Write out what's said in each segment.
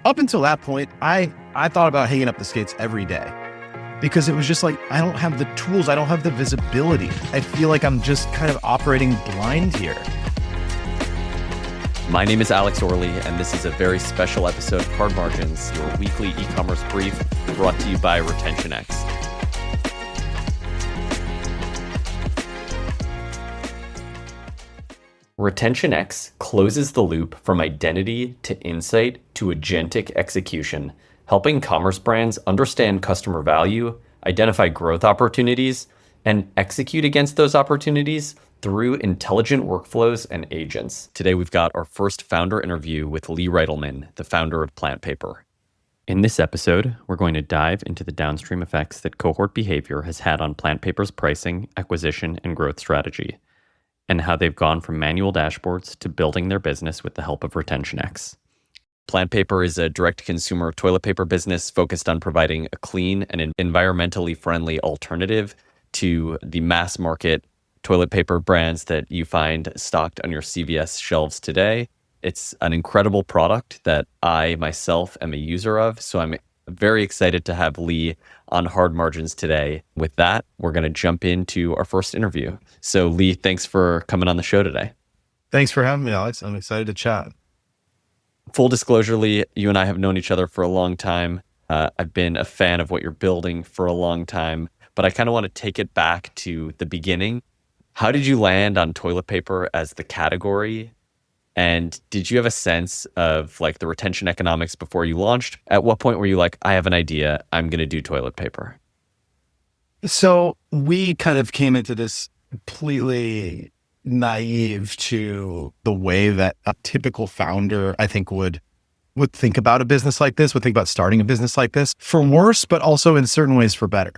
Up until that point, I thought about hanging up the skates every day because it was just like, I don't have the tools. I don't have the visibility. I feel like I'm just kind of operating blind here. My name is Alex Orley, and this is a very special episode of Hard Margins, your weekly e-commerce brief brought to you by RetentionX. RetentionX closes the loop from identity to insight to agentic execution, helping commerce brands understand customer value, identify growth opportunities, and execute against those opportunities through intelligent workflows and agents. Today, we've got our first founder interview with Lee Reitelman, the founder of PlantPaper. In this episode, we're going to dive into the downstream effects that cohort behavior has had on PlantPaper's pricing, acquisition, and growth strategy, and how they've gone from manual dashboards to building their business with the help of RetentionX. PlantPaper is a direct-to-consumer toilet paper business focused on providing a clean and environmentally friendly alternative to the mass market toilet paper brands that you find stocked on your CVS shelves today. It's an incredible product that I myself am a user of, so I'm very excited to have Lee on Hard Margins today. With that, we're going to jump into our first interview. So Lee, thanks for coming on the show today. Thanks for having me, Alex. I'm excited to chat. Full disclosure, Lee, you and I have known each other for a long time. I've been a fan of what you're building for a long time, but I kind of want to take it back to the beginning. How did you land on toilet paper as the category? And did you have a sense of like the retention economics before you launched? At what point were you like, I have an idea, I'm going to do toilet paper? So we kind of came into this completely naive to the way that a typical founder, I think, would think about a business like this, would think about starting a business like this, for worse, but also in certain ways for better.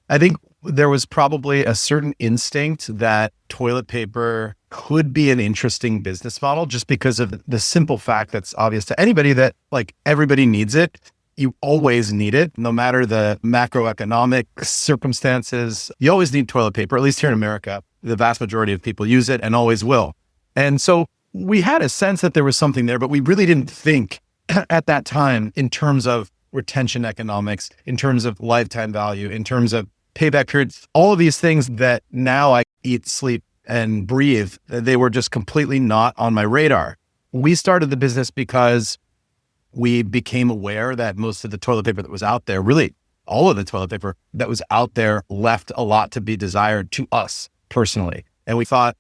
I think there was probably a certain instinct that toilet paper could be an interesting business model just because of the simple fact that's obvious to anybody that like everybody needs it. You always need it, no matter the macroeconomic circumstances. You always need toilet paper, at least here in America. The vast majority of people use it and always will. And so we had a sense that there was something there, but we really didn't think at that time in terms of retention economics, in terms of lifetime value, in terms of payback periods, all of these things that now I eat, sleep, and breathe, they were just completely not on my radar. We started the business because we became aware that most of the toilet paper that was out there, really all of the toilet paper that was out there, left a lot to be desired to us personally. And we thought,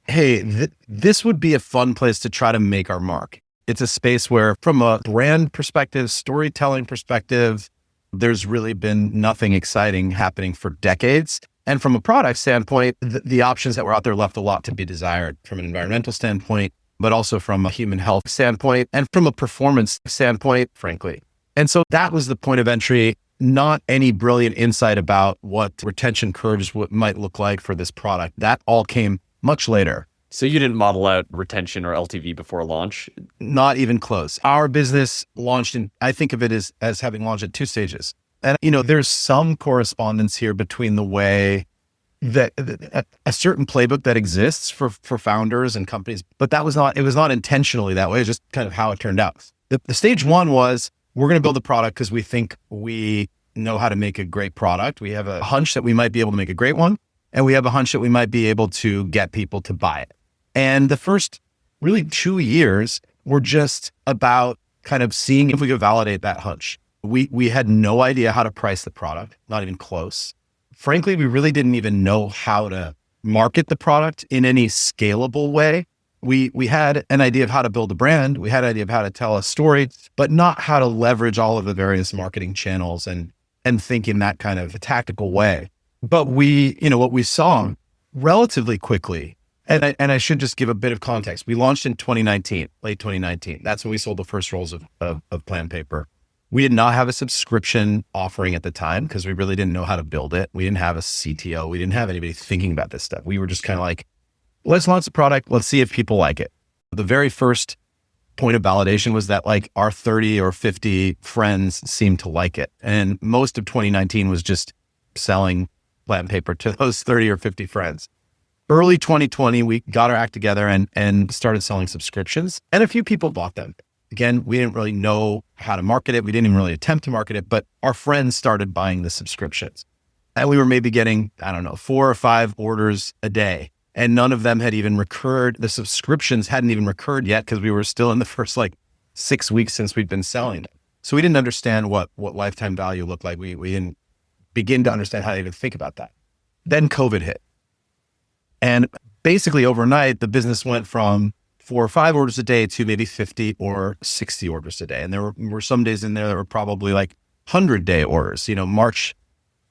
hey, this would be a fun place to try to make our mark. It's a space where from a brand perspective, storytelling perspective, there's really been nothing exciting happening for decades. And from a product standpoint, the options that were out there left a lot to be desired from an environmental standpoint, but also from a human health standpoint and from a performance standpoint, frankly. And so that was the point of entry, not any brilliant insight about what retention curves might look like for this product. That all came much later. So you didn't model out retention or LTV before launch? Not even close. Our business launched I think of it as having launched at 2 stages. And, there's some correspondence here between the way that a certain playbook that exists for founders and companies, but it was not intentionally that way. It's just kind of how it turned out. The stage 1 was, we're going to build a product because we think we know how to make a great product. We have a hunch that we might be able to make a great one. And we have a hunch that we might be able to get people to buy it. And the first really 2 years were just about kind of seeing if we could validate that hunch. We had no idea how to price the product, not even close. Frankly, we really didn't even know how to market the product in any scalable way. We had an idea of how to build a brand. We had an idea of how to tell a story, but not how to leverage all of the various marketing channels and think in that kind of a tactical way. But what we saw relatively quickly, and I should just give a bit of context. We launched in 2019, late 2019. That's when we sold the first rolls of PlantPaper. We did not have a subscription offering at the time because we really didn't know how to build it. We didn't have a CTO. We didn't have anybody thinking about this stuff. We were just kind of like, let's launch the product. Let's see if people like it. The very first point of validation was that like our 30 or 50 friends seemed to like it. And most of 2019 was just selling PlantPaper to those 30 or 50 friends. Early 2020, we got our act together and started selling subscriptions, and a few people bought them. Again, we didn't really know how to market it. We didn't even really attempt to market it, but our friends started buying the subscriptions. And we were maybe getting, I don't know, 4 or 5 orders a day. And none of them had even recurred. The subscriptions hadn't even recurred yet because we were still in the first 6 weeks since we'd been selling them. So we didn't understand what lifetime value looked like. We didn't begin to understand how to even think about that. Then COVID hit. And basically overnight, the business went from 4 or 5 orders a day to maybe 50 or 60 orders a day. And there were some days in there that were probably 100-day orders. March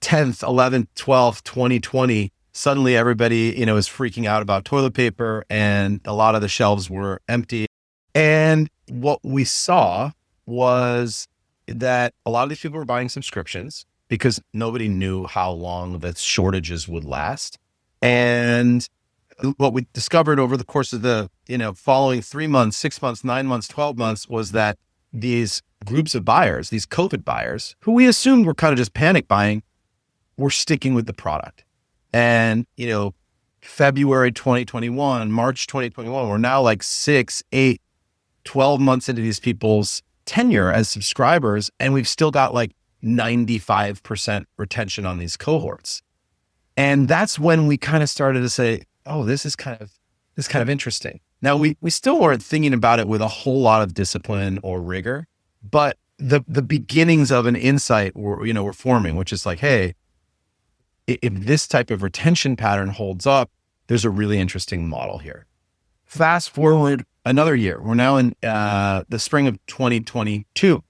10th, 11th, 12th, 2020, suddenly everybody, is freaking out about toilet paper and a lot of the shelves were empty. And what we saw was that a lot of these people were buying subscriptions because nobody knew how long the shortages would last. And what we discovered over the course of the, following 3 months, 6 months, 9 months, 12 months was that these groups of buyers, these COVID buyers, who we assumed were kind of just panic buying, were sticking with the product. And, February 2021, March 2021, we're now 6, 8, 12 months into these people's tenure as subscribers. And we've still got 95% retention on these cohorts. And that's when we kind of started to say, oh, this is kind of interesting. Now we still weren't thinking about it with a whole lot of discipline or rigor, but the beginnings of an insight were forming, which is hey, if this type of retention pattern holds up, there's a really interesting model here. Fast forward another year. We're now in the spring of 2022.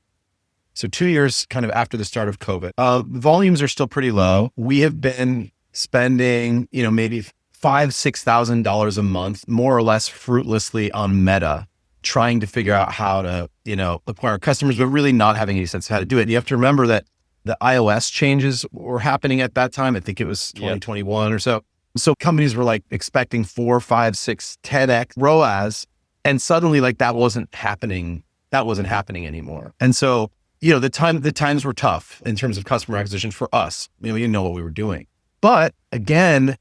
So 2 years kind of after the start of COVID. Volumes are still pretty low. We have been spending, maybe $5,000-$6,000 a month, more or less fruitlessly on Meta, trying to figure out how to, acquire customers, but really not having any sense of how to do it. And you have to remember that the iOS changes were happening at that time. I think it was 2021 or so. So companies were expecting 4, 5, 6, 10x ROAS. And suddenly that wasn't happening. That wasn't happening anymore. And so, the times were tough in terms of customer acquisition for us. We didn't know what we were doing. But again,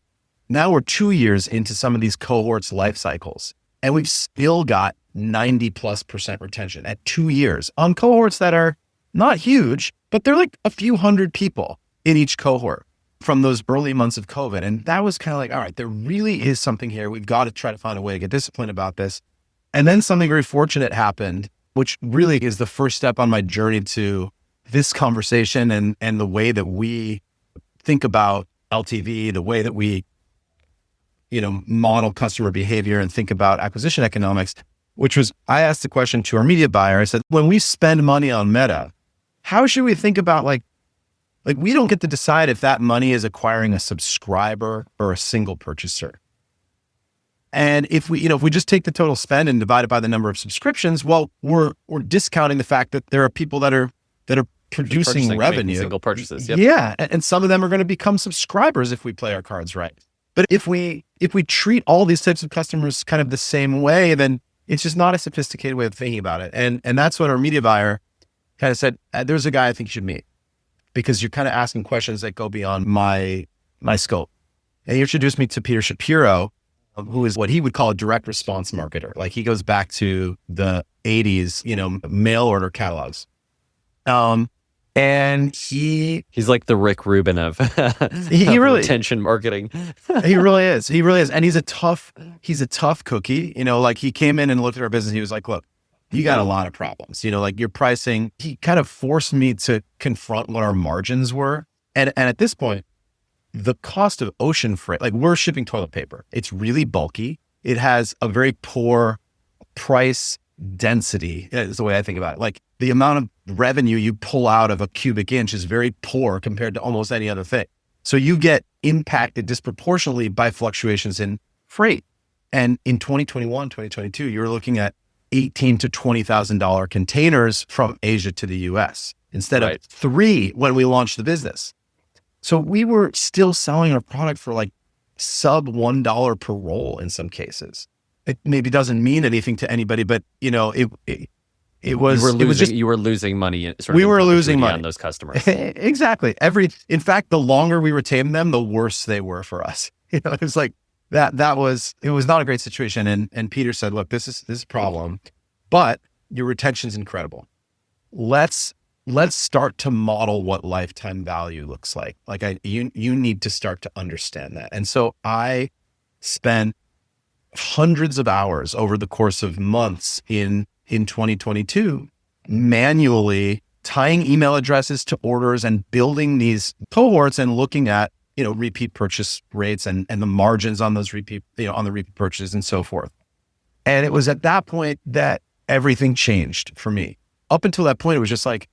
now we're 2 years into some of these cohorts' life cycles, and we've still got 90+% retention at 2 years on cohorts that are not huge, but they're a few hundred people in each cohort from those early months of COVID. And that was kind of all right, there really is something here. We've got to try to find a way to get disciplined about this. And then something very fortunate happened, which really is the first step on my journey to this conversation and the way that we think about LTV, the way that we, model customer behavior and think about acquisition economics, which was, I asked the question to our media buyer. I said, when we spend money on Meta, how should we think about we don't get to decide if that money is acquiring a subscriber or a single purchaser. And if we just take the total spend and divide it by the number of subscriptions, well, we're discounting the fact that there are people that are producing revenue. Single purchases. Yep. Yeah. And some of them are going to become subscribers if we play our cards right. But if we treat all these types of customers kind of the same way, then it's just not a sophisticated way of thinking about it. And that's what our media buyer kind of said, there's a guy I think you should meet, because you're kind of asking questions that go beyond my scope. And he introduced me to Peter Shapiro, who is what he would call a direct response marketer. He goes back to the 80s, mail order catalogs. And he's like the Rick Rubin of he really retention marketing. He really is. He really is. And he's a tough cookie. He came in and looked at our business. He was like, look, you got a lot of problems, your pricing. He kind of forced me to confront what our margins were. And at this point, the cost of ocean freight, we're shipping toilet paper. It's really bulky. It has a very poor price density is the way I think about it. The amount of revenue you pull out of a cubic inch is very poor compared to almost any other thing. So you get impacted disproportionately by fluctuations in freight. And in 2021, 2022, you're looking at $18,000 to $20,000 containers from Asia to the US instead of 3 when we launched the business. So we were still selling our product for sub $1 per roll in some cases. It maybe doesn't mean anything to anybody, but it was. You were losing money. We were losing money on those customers. Exactly. In fact, the longer we retained them, the worse they were for us. It was that was, it was not a great situation. And Peter said, look, this is a problem, but your retention's incredible. Let's start to model what lifetime value looks like. You need to start to understand that. And so I spent hundreds of hours over the course of months in 2022 manually tying email addresses to orders and building these cohorts and looking at, repeat purchase rates and the margins on those repeat purchases and so forth. And it was at that point that everything changed for me. Up until that point, it was just like,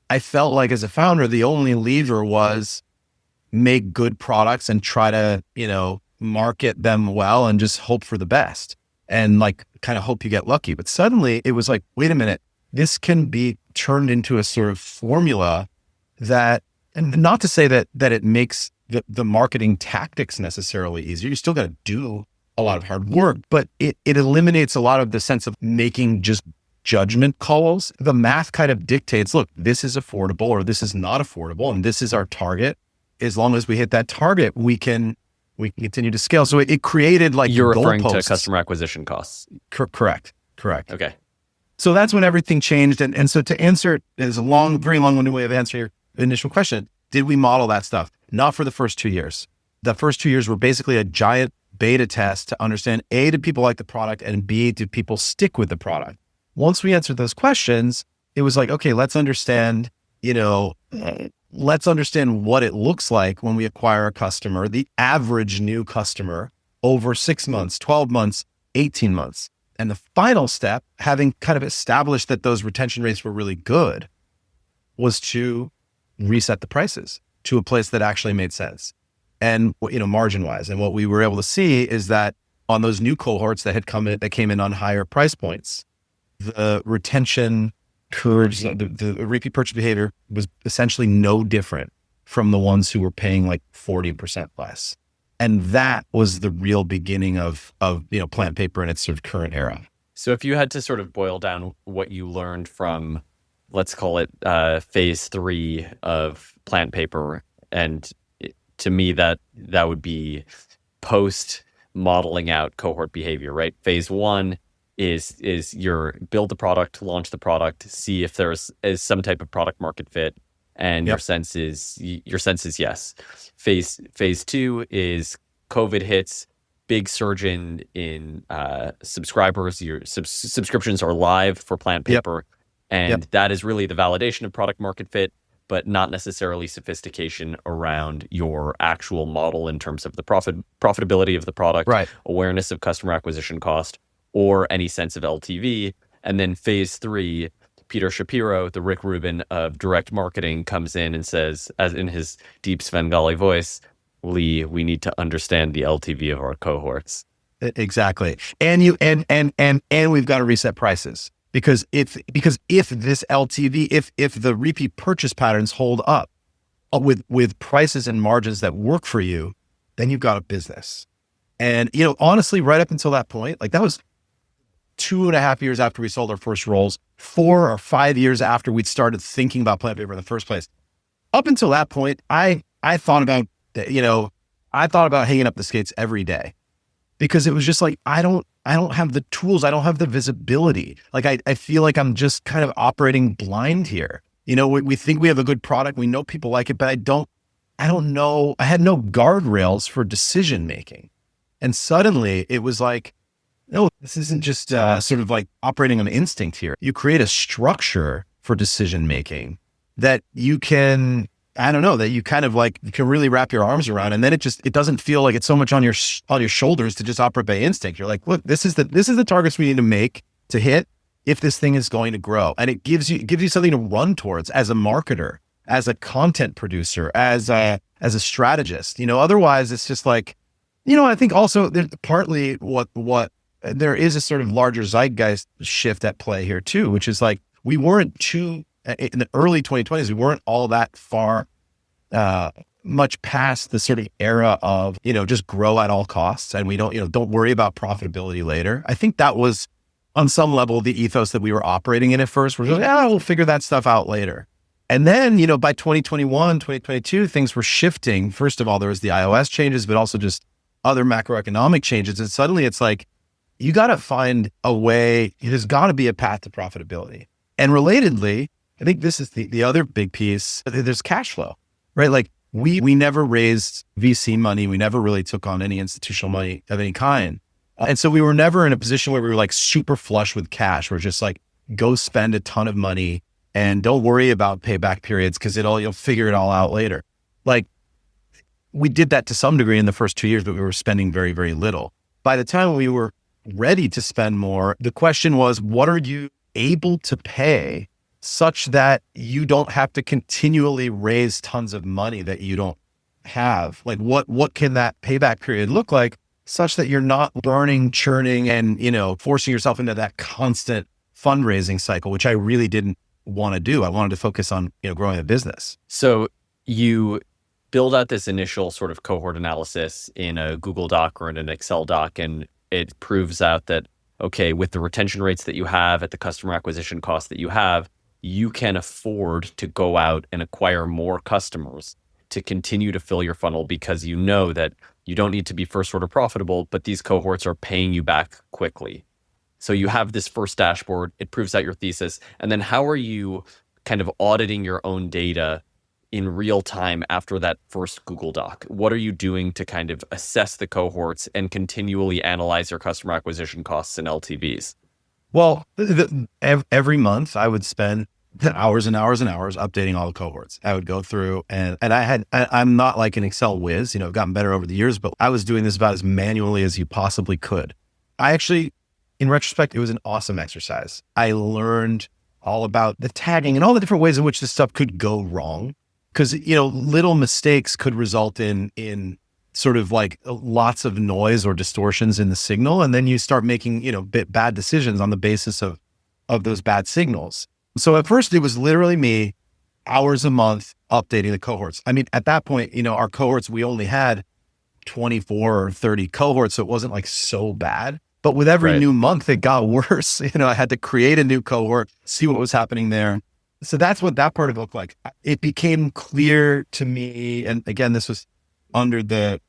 I felt like as a founder, the only lever was make good products and try to, market them well and just hope for the best and kind of hope you get lucky. But suddenly it was like, wait a minute, this can be turned into a sort of formula that, and not to say that it makes the marketing tactics necessarily easier. You still got to do a lot of hard work, but it eliminates a lot of the sense of making just judgment calls. The math kind of dictates, look, this is affordable or this is not affordable, and this is our target. As long as we hit that target, we can continue to scale. So it created You're referring goalposts. to customer acquisition costs. Correct. Okay. So that's when everything changed. And so to answer, there's a very long-winded way of answering your initial question. Did we model that stuff? Not for the first 2 years. The first 2 years were basically a giant beta test to understand, A, do people like the product, and B, do people stick with the product? Once we answered those questions, it was like, okay, let's understand what it looks like when we acquire a customer, the average new customer over 6 months, 12 months, 18 months. And the final step, having kind of established that those retention rates were really good, was to reset the prices to a place that actually made sense. And, margin wise. And what we were able to see is that on those new cohorts that came in on higher price points, the retention curves, the repeat purchase behavior was essentially no different from the ones who were paying 40% less. And that was the real beginning of PlantPaper in its sort of current era. So if you had to sort of boil down what you learned from, let's call it phase 3 of PlantPaper, and to me that would be post modeling out cohort behavior, right? Phase 1 is your build the product, launch the product, see if there is some type of product market fit, and your sense is yes. Phase 2 is COVID hits, big surge in subscribers. Your subscriptions are live for PlantPaper, and that is really the validation of product market fit, but not necessarily sophistication around your actual model in terms of the profitability of the product, right, awareness of customer acquisition cost, or any sense of LTV. And then phase 3, Peter Shapiro, the Rick Rubin of direct marketing, comes in and says, as in his deep Svengali voice, Lee, we need to understand the LTV of our cohorts. Exactly. And we've got to reset prices because if this LTV, if the repeat purchase patterns hold up with prices and margins that work for you, then you've got a business. And, honestly, right up until that point, that was 2.5 years after we sold our first rolls, 4 or 5 years after we'd started thinking about PlantPaper in the first place. Up until that point, I thought about, hanging up the skates every day because it was just I don't have the tools. I don't have the visibility. I feel like I'm just kind of operating blind here. We think we have a good product. We know people like it, but I don't know. I had no guardrails for decision making. And suddenly it was no, this isn't just sort of operating on instinct here. You create a structure for decision making that you can, that you kind of you can really wrap your arms around. And then it doesn't feel like it's so much on your shoulders to just operate by instinct. You're look, this is the targets we need to make to hit if this thing is going to grow. And it gives you something to run towards as a marketer, as a content producer, as a strategist. Otherwise it's just I think also there's partly what there is a sort of larger zeitgeist shift at play here too, which is we weren't in the early 2020s, we weren't all that far, much past the sort of era of, just grow at all costs. And we don't worry about profitability later. I think that was on some level the ethos that we were operating in at first. We're just we'll figure that stuff out later. And then, by 2021, 2022, things were shifting. First of all, there was the iOS changes, but also just other macroeconomic changes. And suddenly it's you got to find a way. There's got to be a path to profitability. And relatedly, I think this is the other big piece. There's cash flow, right? Like we never raised VC money. We never really took on any institutional money of any kind. And so we were never in a position where we were like super flush with cash. We're just like, go spend a ton of money and don't worry about payback periods because you'll figure it all out later. Like we did that to some degree in the first 2 years, but we were spending very, very little. By the time we were ready to spend more, the question was, what are you able to pay such that you don't have to continually raise tons of money that you don't have? Like what can that payback period look like such that you're not burning, churning, and, forcing yourself into that constant fundraising cycle, which I really didn't want to do. I wanted to focus on, growing a business. So you build out this initial sort of cohort analysis in a Google Doc or in an Excel doc, and it proves out that, okay, with the retention rates that you have at the customer acquisition cost that you have, you can afford to go out and acquire more customers to continue to fill your funnel because you know that you don't need to be first order profitable, but these cohorts are paying you back quickly. So you have this first dashboard, it proves out your thesis. And then how are you kind of auditing your own data in real time after that first Google Doc? What are you doing to kind of assess the cohorts and continually analyze your customer acquisition costs and LTVs? Well, every month I would spend hours and hours and hours updating all the cohorts. I would go through and I'm not like an Excel whiz, I've gotten better over the years, but I was doing this about as manually as you possibly could. I actually, in retrospect, it was an awesome exercise. I learned all about the tagging and all the different ways in which this stuff could go wrong. Because, little mistakes could result in sort of like lots of noise or distortions in the signal. And then you start making, bad decisions on the basis of those bad signals. So at first it was literally me, hours a month updating the cohorts. I mean, at that point, our cohorts, we only had 24 or 30 cohorts. So it wasn't like so bad. But with every new month, it got worse. I had to create a new cohort, see what was happening there. So that's what that part of it looked like. It became clear to me, and again, this was under the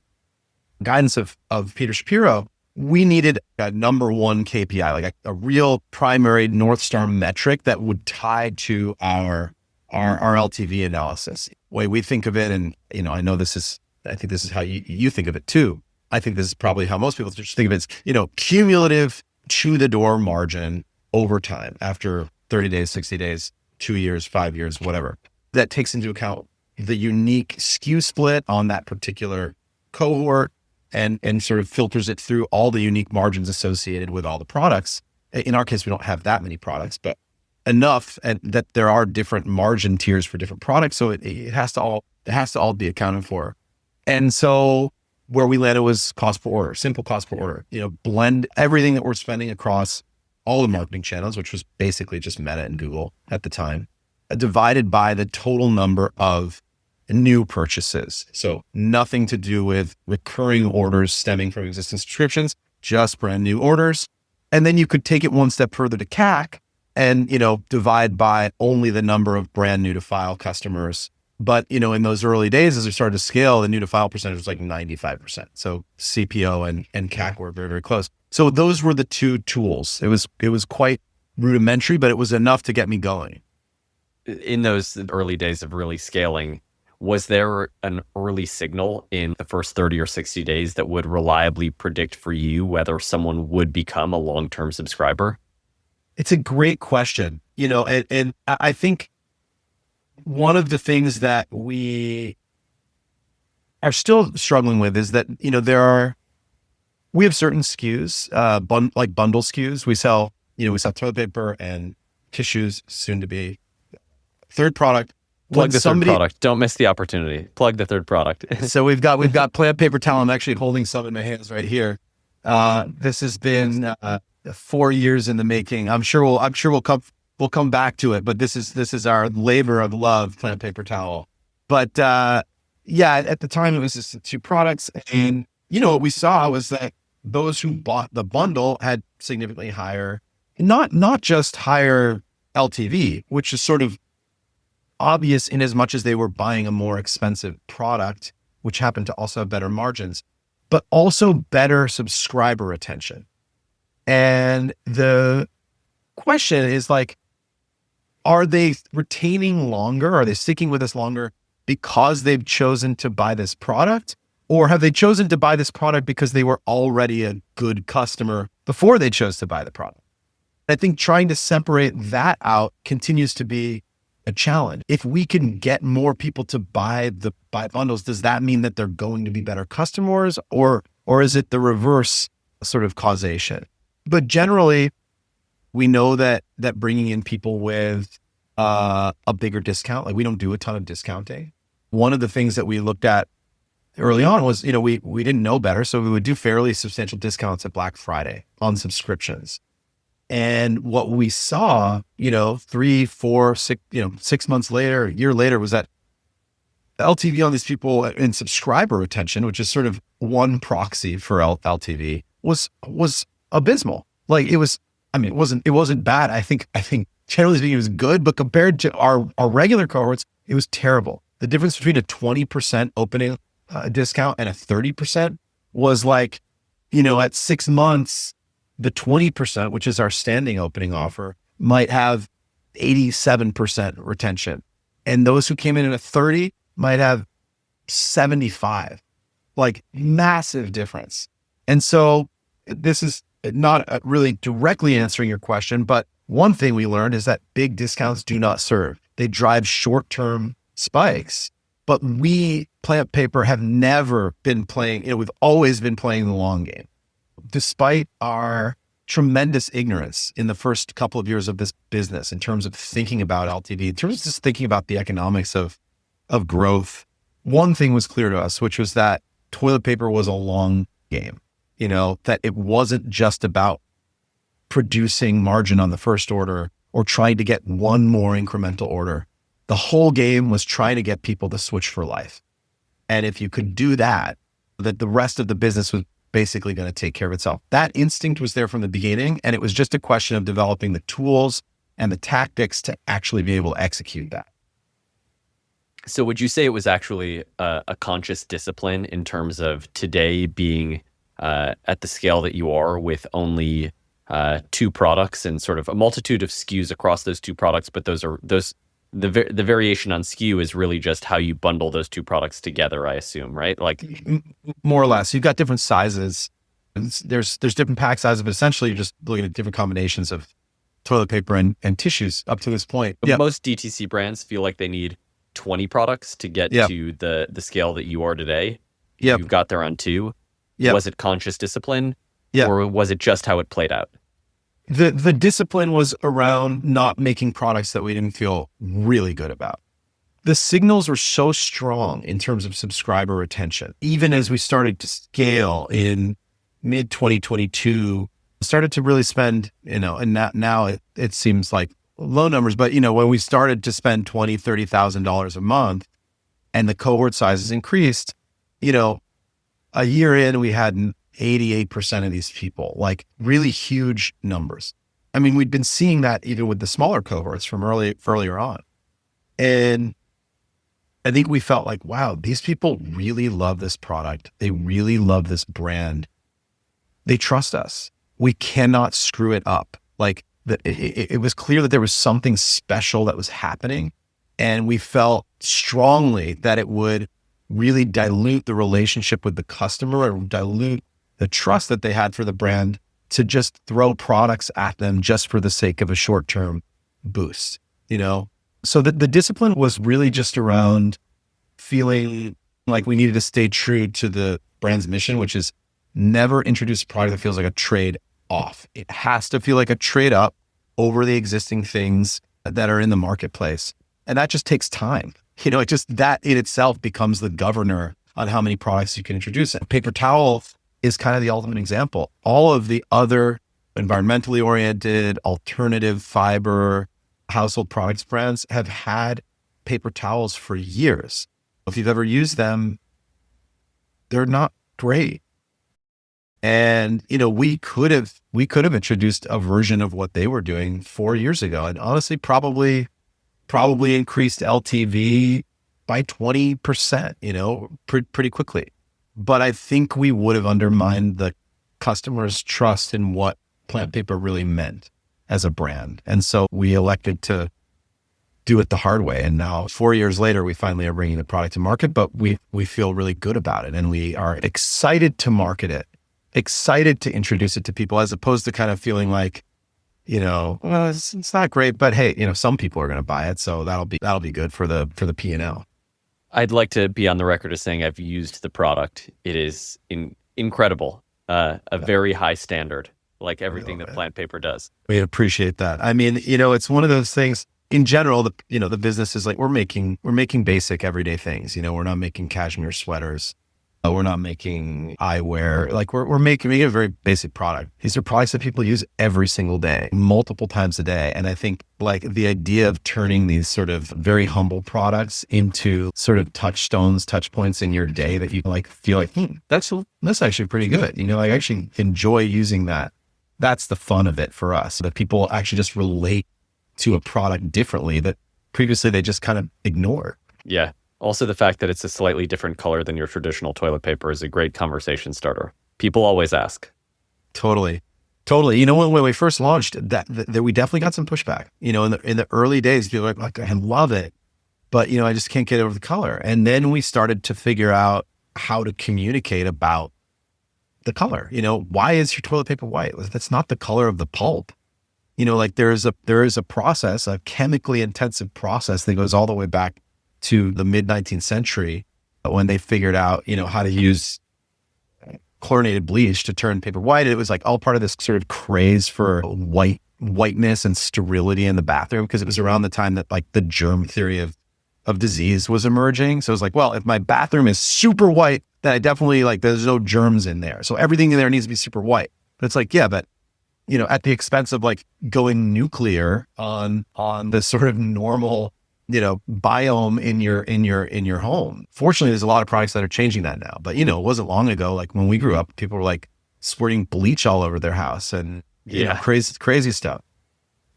guidance of Peter Shapiro, we needed a number one KPI, like a real primary North Star metric that would tie to our LTV analysis. The way we think of it, and I think this is how you think of it too. I think this is probably how most people just think of it. It's, cumulative to the door margin over time after 30 days, 60 days, 2 years, 5 years, whatever. That takes into account the unique SKU split on that particular cohort and sort of filters it through all the unique margins associated with all the products. In our case, we don't have that many products, but enough and that there are different margin tiers for different products. So it has to all be accounted for. And so where we landed was cost per order, simple cost per order, blend everything that we're spending across all the marketing channels, which was basically just Meta and Google at the time, divided by the total number of new purchases. So nothing to do with recurring orders stemming from existing subscriptions, just brand new orders. And then you could take it one step further to CAC and, divide by only the number of brand new to file customers. But, in those early days, as we started to scale, the new to file percentage was like 95%. So CPO and CAC were very, very close. So those were the two tools. It was quite rudimentary, but it was enough to get me going. In those early days of really scaling, was there an early signal in the first 30 or 60 days that would reliably predict for you whether someone would become a long-term subscriber? It's a great question, and I think one of the things that we are still struggling with is that, we have certain SKUs, like bundle SKUs. We sell toilet paper and tissues, soon to be third product. Plug the third product. Don't miss the opportunity. Plug the third product. So we've got PlantPaper towel. I'm actually holding some in my hands right here. This has been 4 years in the making. I'm sure we'll come back to it, but this is our labor of love, PlantPaper towel. But at the time it was just the two products, and what we saw was that those who bought the bundle had significantly higher, not just higher LTV, which is sort of obvious in as much as they were buying a more expensive product, which happened to also have better margins, but also better subscriber retention. And the question is like, are they retaining longer? Are they sticking with us longer because they've chosen to buy this product? Or have they chosen to buy this product because they were already a good customer before they chose to buy the product? I think trying to separate that out continues to be a challenge. If we can get more people to buy bundles, does that mean that they're going to be better customers, or is it the reverse sort of causation? But generally, we know that bringing in people with a bigger discount, like we don't do a ton of discounting. One of the things that we looked at early on was, we didn't know better, so we would do fairly substantial discounts at Black Friday on subscriptions. And what we saw, 3, 4, 6, 6 months later, a year later, was that the LTV on these people and subscriber retention, which is sort of one proxy for LTV, was abysmal. Like it wasn't bad. I think generally speaking, it was good, but compared to our regular cohorts, it was terrible. The difference between a 20% opening discount and a 30% was like, at 6 months, the 20%, which is our standing opening offer, might have 87% retention. And those who came in at a 30 might have 75, like massive difference. And so this is not really directly answering your question, but one thing we learned is that big discounts do not serve. They drive short-term spikes. But we, PlantPaper, have never been playing, we've always been playing the long game. Despite our tremendous ignorance in the first couple of years of this business in terms of thinking about LTV, in terms of just thinking about the economics of growth, one thing was clear to us, which was that toilet paper was a long game, that it wasn't just about producing margin on the first order or trying to get one more incremental order. The whole game was trying to get people to switch for life. And if you could do that the rest of the business was basically going to take care of itself. That instinct was there from the beginning, and it was just a question of developing the tools and the tactics to actually be able to execute that. So would you say it was actually a conscious discipline in terms of today being at the scale that you are with only 2 products and sort of a multitude of SKUs across those 2 products, but the variation on SKU is really just how you bundle those 2 products together, I assume, right? Like more or less, you've got different sizes. There's different pack sizes, but essentially you're just looking at different combinations of toilet paper and tissues up to this point. But most DTC brands feel like they need 20 products to get to the scale that you are today. You've got there on 2. Was it conscious discipline, or was it just how it played out? The discipline was around not making products that we didn't feel really good about. The signals were so strong in terms of subscriber retention. Even as we started to scale in mid 2022, started to really spend, and now it seems like low numbers, but when we started to spend $20,000, $30,000 a month and the cohort sizes increased, a year in, we had 88% of these people, like really huge numbers. I mean, we'd been seeing that even with the smaller cohorts from earlier on. And I think we felt like, wow, these people really love this product. They really love this brand. They trust us. We cannot screw it up. Like it was clear that there was something special that was happening. And we felt strongly that it would really dilute the relationship with the customer or dilute the trust that they had for the brand to just throw products at them just for the sake of a short-term boost, So the discipline was really just around feeling like we needed to stay true to the brand's mission, which is never introduce a product that feels like a trade off. It has to feel like a trade up over the existing things that are in the marketplace. And that just takes time. That in itself becomes the governor on how many products you can introduce. And paper towel is kind of the ultimate example. All of the other environmentally oriented, alternative fiber, household products brands have had paper towels for years. If you've ever used them, they're not great. And, we could have introduced a version of what they were doing 4 years ago. And honestly, probably increased LTV by 20%, pretty quickly. But I think we would have undermined the customer's trust in what PlantPaper really meant as a brand. And so we elected to do it the hard way. And now 4 years later, we finally are bringing the product to market, but we feel really good about it. And we are excited to market it, excited to introduce it to people, as opposed to kind of feeling like, well, it's not great, but hey, some people are going to buy it. So that'll be good for the P&L. I'd like to be on the record as saying I've used the product. It is incredible, a very high standard, like everything that PlantPaper does. We appreciate that. I mean, it's one of those things in general, the business is like, we're making basic everyday things. We're not making cashmere sweaters. We're not making eyewear. Like we're making a very basic product. These are products that people use every single day, multiple times a day. And I think like the idea of turning these sort of very humble products into sort of touch points in your day that you like feel like, that's actually pretty good. I actually enjoy using that. That's the fun of it for us, that people actually just relate to a product differently that previously they just kind of ignored. Yeah. Also, the fact that it's a slightly different color than your traditional toilet paper is a great conversation starter. People always ask. Totally. When we first launched that we definitely got some pushback. In the early days, people were like, I love it, but I just can't get over the color. And then we started to figure out how to communicate about the color. Why is your toilet paper white? That's not the color of the pulp. There is a process, a chemically intensive process that goes all the way back to the mid 19th century when they figured out, how to use chlorinated bleach to turn paper white. It was like all part of this sort of craze for whiteness and sterility in the bathroom, because it was around the time that like the germ theory of disease was emerging. So it was like, well, if my bathroom is super white, then I definitely there's no germs in there. So everything in there needs to be super white. But it's like, yeah, but at the expense of like going nuclear on the sort of normal, biome in your home. Fortunately, there's a lot of products that are changing that now. But it wasn't long ago, like when we grew up, people were like squirting bleach all over their house and crazy stuff.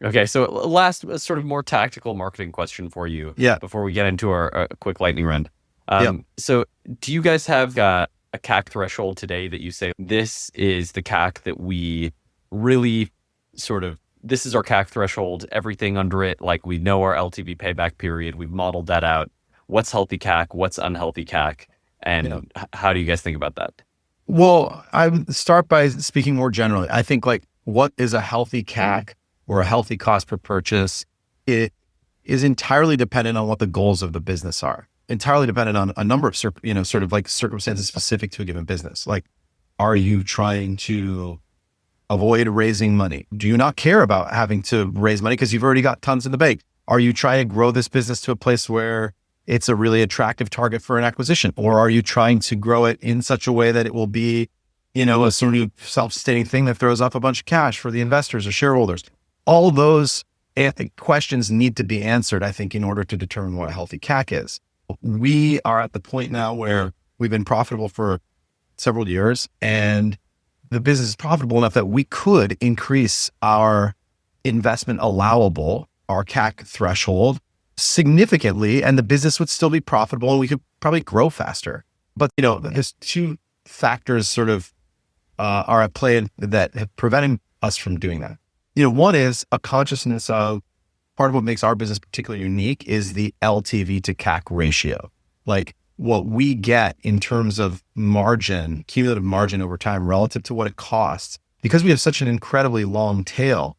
Okay, so last sort of more tactical marketing question for you. Yeah. Before we get into our quick lightning round. So do you guys have a CAC threshold today that you say this is the CAC that we really this is our CAC threshold, everything under it, like we know our LTV payback period, we've modeled that out. What's healthy CAC? What's unhealthy CAC? And how do you guys think about that? Well, I would start by speaking more generally. I think like what is a healthy CAC or a healthy cost per purchase? It is entirely dependent on what the goals of the business are, entirely dependent on a number of, sort of like circumstances specific to a given business. Like, are you trying to avoid raising money? Do you not care about having to raise money because you've already got tons in the bank? Are you trying to grow this business to a place where it's a really attractive target for an acquisition? Or are you trying to grow it in such a way that it will be, a sort of self-sustaining thing that throws off a bunch of cash for the investors or shareholders? All those questions need to be answered, I think, in order to determine what a healthy CAC is. We are at the point now where we've been profitable for several years, and the business is profitable enough that we could increase our investment allowable, our CAC threshold, significantly, and the business would still be profitable and we could probably grow faster. But, there's two factors sort of are at play that have prevented us from doing that. One is a consciousness of part of what makes our business particularly unique is the LTV to CAC ratio. Like, what we get in terms of margin, cumulative margin over time relative to what it costs, because we have such an incredibly long tail,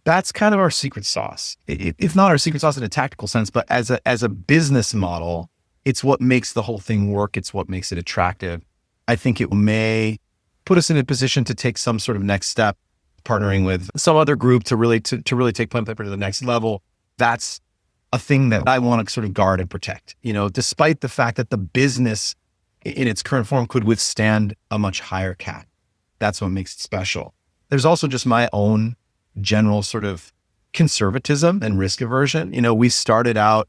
that's kind of our secret sauce. It's not our secret sauce in a tactical sense, but as a business model, it's what makes the whole thing work. It's what makes it attractive. I think it may put us in a position to take some sort of next step, partnering with some other group to really take PlantPaper to the next level. That's a thing that I want to sort of guard and protect, despite the fact that the business in its current form could withstand a much higher CAC. That's what makes it special. There's also just my own general sort of conservatism and risk aversion. We started out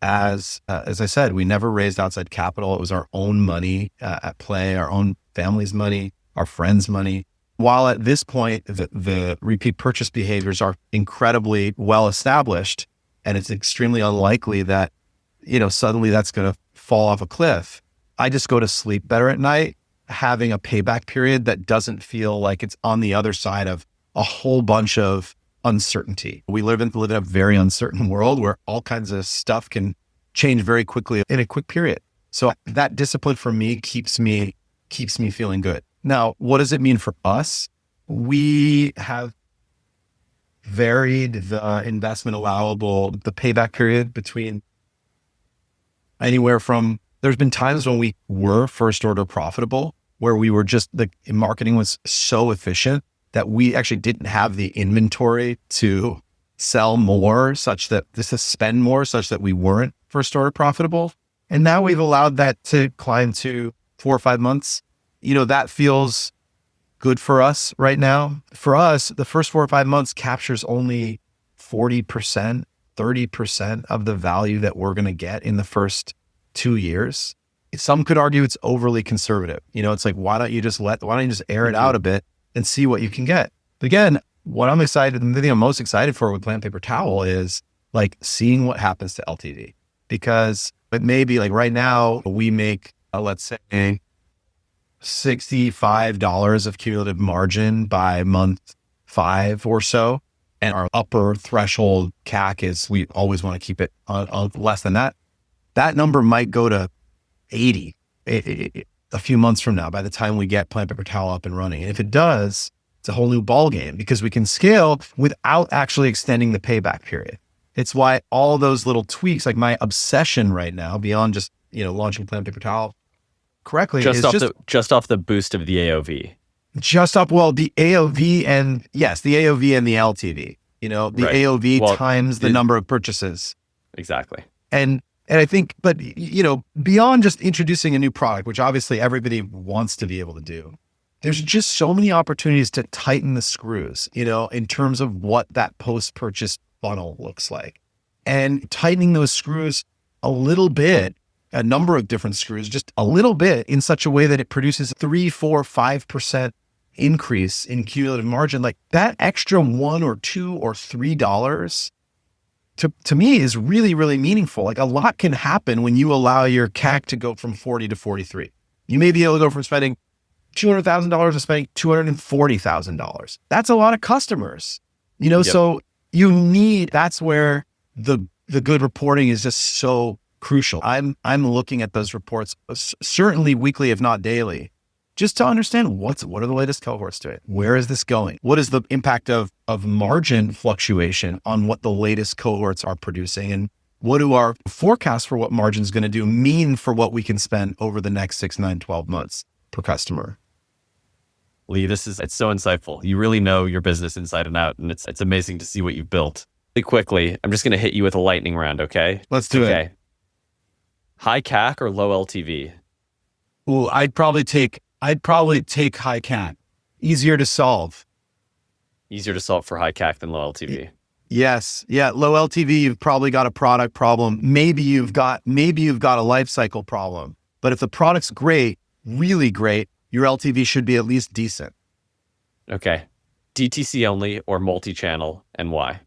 as I said, we never raised outside capital. It was our own money at play, our own family's money, our friends' money. While at this point, the repeat purchase behaviors are incredibly well established, and it's extremely unlikely that, suddenly that's going to fall off a cliff. I just go to sleep better at night, having a payback period that doesn't feel like it's on the other side of a whole bunch of uncertainty. We live in a very uncertain world where all kinds of stuff can change very quickly in a quick period. So that discipline for me keeps me feeling good. Now, what does it mean for us? We have varied the investment allowable, the payback period between anywhere from, there's been times when we were first order profitable, where we were just, the marketing was so efficient that we actually didn't have the inventory to sell more, such that to spend more, such that we weren't first order profitable. And now we've allowed that to climb to 4 or 5 months. That feels good for us right now. For us, the first 4 or 5 months captures only 40%, 30% of the value that we're going to get in the first 2 years. Some could argue it's overly conservative. It's like, why don't you just air it out a bit and see what you can get? But again, what I'm excited, and the thing I'm most excited for with PlantPaper Towel is like seeing what happens to LTV, because it may be like right now we make, let's say, $65 of cumulative margin by month 5 or so. And our upper threshold CAC is, we always want to keep it on less than that. That number might go to 80 a few months from now by the time we get PlantPaper Towel up and running. And if it does, it's a whole new ball game, because we can scale without actually extending the payback period. It's why all those little tweaks, like my obsession right now, beyond just, launching PlantPaper Towel correctly, just off the boost of the AOV. The AOV and the LTV, Right. AOV times the number of purchases. Exactly. And I think, but beyond just introducing a new product, which obviously everybody wants to be able to do, there's just so many opportunities to tighten the screws, in terms of what that post-purchase funnel looks like. And tightening those screws a little bit, a number of different screws, just a little bit, in such a way that it produces 3, 4, 5% increase in cumulative margin, like that extra $1 or $2 or $3 to me is really, really meaningful. Like a lot can happen when you allow your CAC to go from 40 to 43. You may be able to go from spending $200,000 to spending $240,000. That's a lot of customers, Yep. So that's where the good reporting is just so crucial. I'm looking at those reports certainly weekly, if not daily, just to understand what are the latest cohorts doing? Where is this going? What is the impact of margin fluctuation on what the latest cohorts are producing? And what do our forecasts for what margin is going to do mean for what we can spend over the next 6, 9, 12 months per customer? Lee, it's so insightful. You really know your business inside and out, and it's amazing to see what you've built. Really quickly, I'm just going to hit you with a lightning round, okay? Let's do it. High CAC or low LTV? Ooh, I'd probably take high CAC. Easier to solve. Easier to solve for high CAC than low LTV. Yes. Yeah. Low LTV, you've probably got a product problem. Maybe you've got a life cycle problem. But if the product's great, really great, your LTV should be at least decent. Okay. DTC only or multi-channel, and why?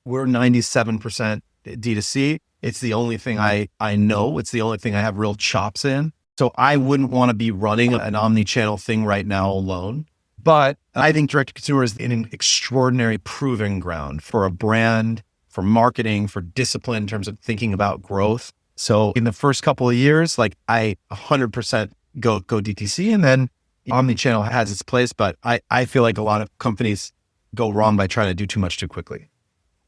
We're 97% D2C. It's the only thing I know. It's the only thing I have real chops in. So I wouldn't want to be running an omni-channel thing right now alone. But I think direct-to-consumer is an extraordinary proving ground for a brand, for marketing, for discipline in terms of thinking about growth. So in the first couple of years, like I 100% go DTC, and then omni-channel has its place. But I feel like a lot of companies go wrong by trying to do too much too quickly.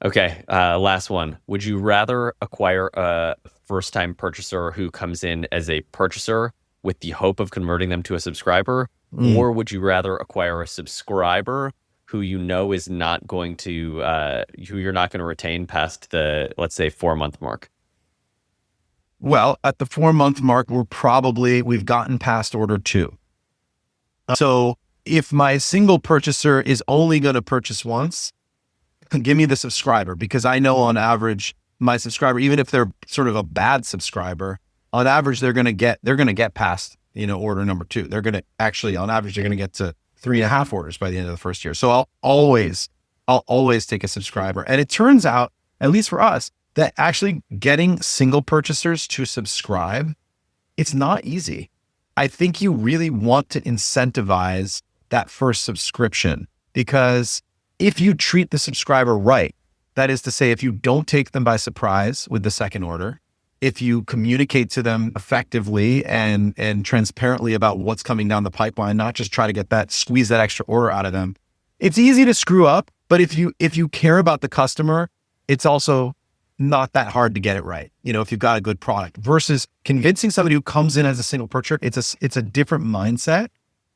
Okay, last one. Would you rather acquire a first-time purchaser who comes in as a purchaser with the hope of converting them to a subscriber, or would you rather acquire a subscriber who is not going to, who you're not going to retain past the, let's say, 4-month mark? Well, at the 4-month mark, we've gotten past order 2. So if my single purchaser is only going to purchase once, give me the subscriber, because I know on average my subscriber, even if they're sort of a bad subscriber, on average they're going to get past order number 2. They're going to actually, on average, they're going to get to 3.5 orders by the end of the first year. So I'll always take a subscriber. And it turns out, at least for us, that actually getting single purchasers to subscribe, it's not easy. I think you really want to incentivize that first subscription, because if you treat the subscriber right, that is to say, if you don't take them by surprise with the second order, if you communicate to them effectively and transparently about what's coming down the pipeline, not just try to squeeze that extra order out of them. It's easy to screw up, but if you care about the customer, it's also not that hard to get it right. If you've got a good product versus convincing somebody who comes in as a single purchaser, it's a different mindset,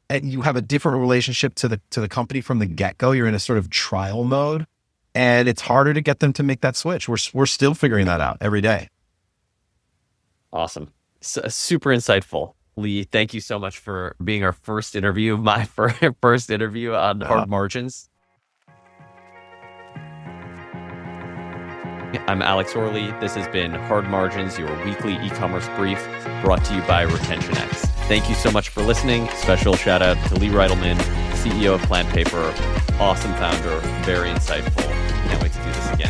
and you have a different relationship to the company from the get-go. You're in a sort of trial mode, and it's harder to get them to make that switch. We're still figuring that out every day. Awesome. Super insightful. Lee, thank you so much for being our first interview, my first interview on Hard Margins. I'm Alex Orley. This has been Hard Margins, your weekly e-commerce brief brought to you by RetentionX. Thank you so much for listening. Special shout out to Lee Reitelman, CEO of PlantPaper, awesome founder, very insightful. Can't wait to do this again.